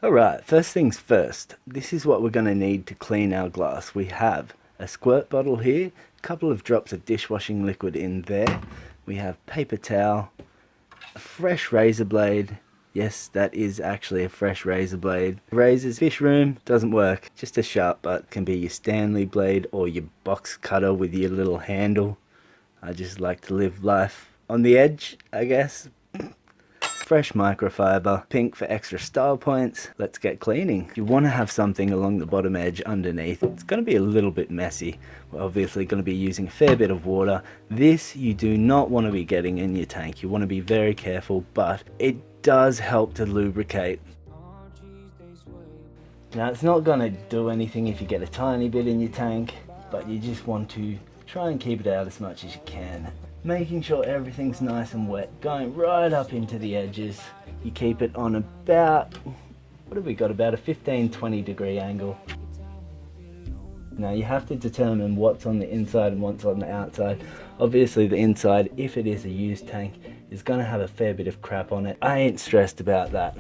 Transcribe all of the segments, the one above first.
Alright, first things first, this is what we're going to need to clean our glass. We have a squirt bottle here, a couple of drops of dishwashing liquid in there. We have paper towel, a fresh razor blade. Yes, that is actually a fresh razor blade. Razors, fish room, doesn't work. Just a sharp but can be your Stanley blade or your box cutter with your little handle. I just like to live life on the edge, I guess. Fresh microfiber, pink for extra style points. Let's get cleaning. You want to have something along the bottom edge underneath. It's going to be a little bit messy. We're obviously going to be using a fair bit of water. This you do not want to be getting in your tank. You want to be very careful, but it does help to lubricate. Now it's not going to do anything if you get a tiny bit in your tank, but you just want to try and keep it out as much as you can. Making sure everything's nice and wet, going right up into the edges. You keep it on about, what have we got, about a 15-20 degree angle. Now you have to determine what's on the inside and what's on the outside. Obviously the inside, if it is a used tank, is going to have a fair bit of crap on it. I ain't stressed about that.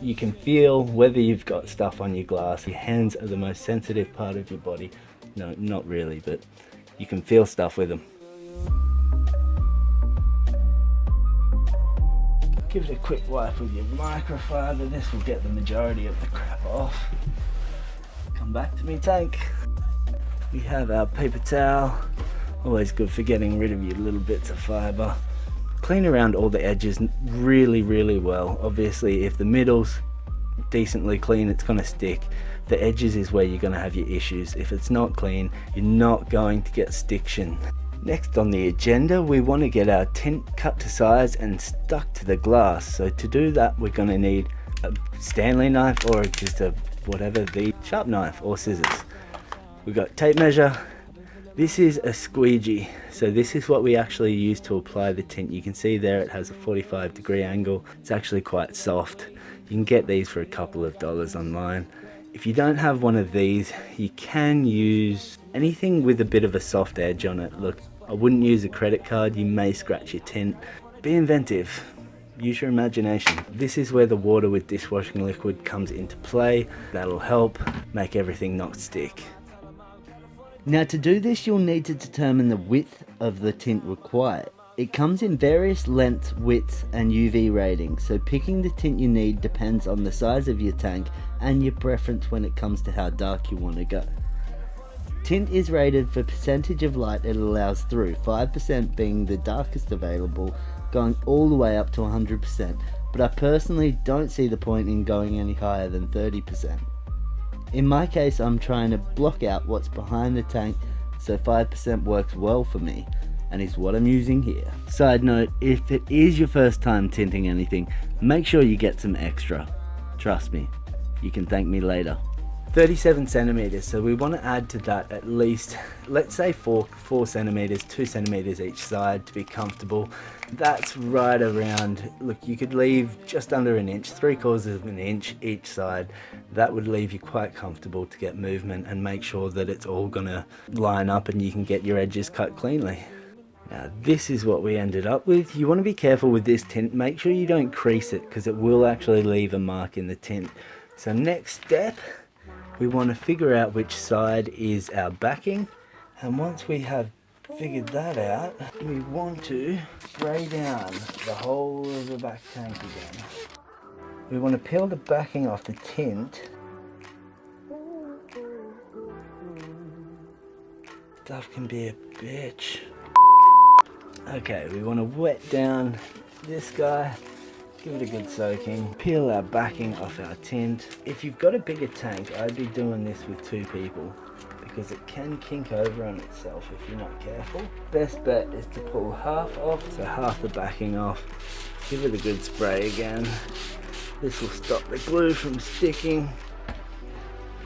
You can feel whether you've got stuff on your glass. Your hands are the most sensitive part of your body. No, not really, but you can feel stuff with them. Give it a quick wipe with your microfiber. This will get the majority of the crap off. Come back to me tank. We have our paper towel. Always good for getting rid of your little bits of fiber. Clean around all the edges really, really well. Obviously, if the middle's decently clean, it's going to stick. The edges is where you're going to have your issues. If it's not clean, you're not going to get stiction. Next on the agenda, we want to get our tint cut to size and stuck to the glass. So to do that, we're going to need a Stanley knife or just a whatever, the sharp knife or scissors. We've got tape measure. This is a squeegee. So this is what we actually use to apply the tint. You can see there it has a 45 degree angle. It's actually quite soft. You can get these for a couple of dollars online. If you don't have one of these, you can use anything with a bit of a soft edge on it. Look, I wouldn't use a credit card, you may scratch your tint. Be inventive, use your imagination. This is where the water with dishwashing liquid comes into play. That'll help make everything not stick. Now to do this, you'll need to determine the width of the tint required. It comes in various lengths, widths and UV ratings, so picking the tint you need depends on the size of your tank and your preference when it comes to how dark you want to go. Tint is rated for percentage of light it allows through, 5% being the darkest available, going all the way up to 100%, but I personally don't see the point in going any higher than 30%. In my case, I'm trying to block out what's behind the tank, so 5% works well for me, and is what I'm using here. Side note, if it is your first time tinting anything, make sure you get some extra. Trust me, you can thank me later. 37 centimeters, so we want to add to that at least, let's say 4 centimeters, 2 centimeters each side to be comfortable. That's right around, look, you could leave just under an inch, 3/4 of an inch each side. That would leave you quite comfortable to get movement and make sure that it's all gonna line up and you can get your edges cut cleanly. Now this is what we ended up with. You want to be careful with this tint. Make sure you don't crease it because it will actually leave a mark in the tint. So next step, we want to figure out which side is our backing, and once we have figured that out, we want to spray down the whole of the back tank again. We want to peel the backing off the tint. Stuff can be a bitch. Okay, we want to wet down this guy. Give it a good soaking. Peel our backing off our tint. If you've got a bigger tank, I'd be doing this with 2 people because it can kink over on itself if you're not careful. Best bet is to pull half off, so half the backing off. Give it a good spray again. This will stop the glue from sticking.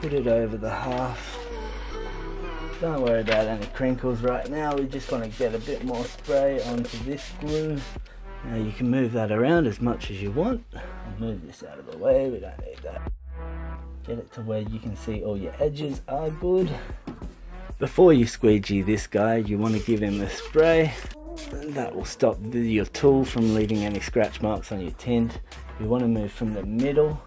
Put it over the half. Don't worry about any crinkles right now. We just want to get a bit more spray onto this glue. Now you can move that around as much as you want. I'll move this out of the way, we don't need that. Get it to where you can see all your edges are good. Before you squeegee this guy, you want to give him a spray. And that will stop your tool from leaving any scratch marks on your tint. You want to move from the middle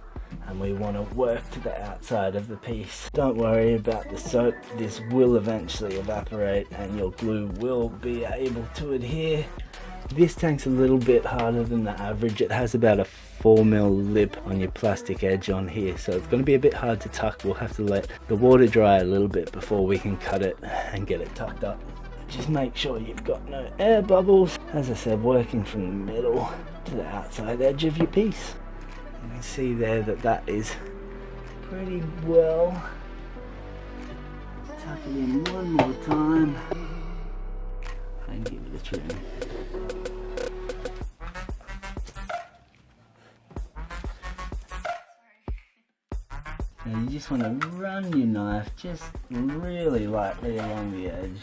and we want to work to the outside of the piece. Don't worry about the soap, this will eventually evaporate and your glue will be able to adhere. This tank's a little bit harder than the average. It has about a 4mm lip on your plastic edge on here, so it's going to be a bit hard to tuck. We'll have to let the water dry a little bit before we can cut it and get it tucked up. Just make sure you've got no air bubbles. As I said, working from the middle to the outside edge of your piece. You can see there that that is pretty well. Tuck it in one more time and give it a trim. Now you just want to run your knife just really lightly along the edge.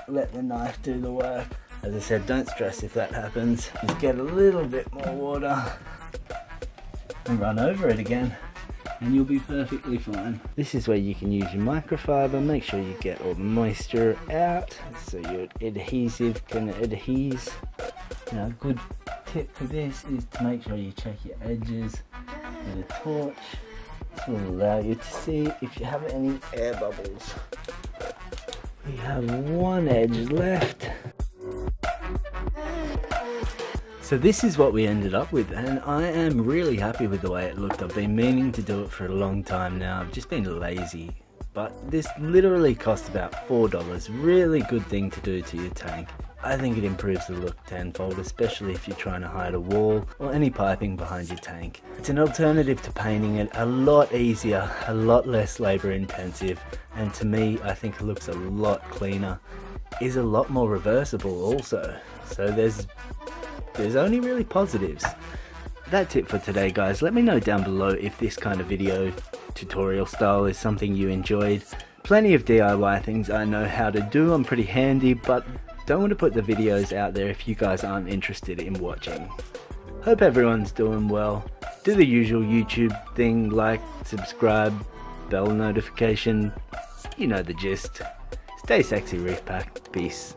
Let the knife do the work. As I said, don't stress if that happens. Just get a little bit more water and run over it again and you'll be perfectly fine. This is where you can use your microfiber. Make sure you get all the moisture out so your adhesive can adhere. Now a good tip for this is to make sure you check your edges with a torch. This will allow you to see if you have any air bubbles. We have one edge left. So this is what we ended up with, and I am really happy with the way it looked. I've been meaning to do it for a long time now. I've just been lazy, but this literally cost about $4. Really good thing to do to your tank. I think it improves the look tenfold, especially if you're trying to hide a wall or any piping behind your tank. It's an alternative to painting it, a lot easier, a lot less labor intensive, and to me I think it looks a lot cleaner. Is a lot more reversible also, so there's only really positives. That's it for today, guys. Let me know down below if this kind of video tutorial style is something you enjoyed. Plenty of DIY things I know how to do. I'm pretty handy, but don't want to put the videos out there if you guys aren't interested in watching. Hope everyone's doing well. Do the usual YouTube thing, like, subscribe, bell notification, you know the gist. Stay sexy, Reef Pack. Peace.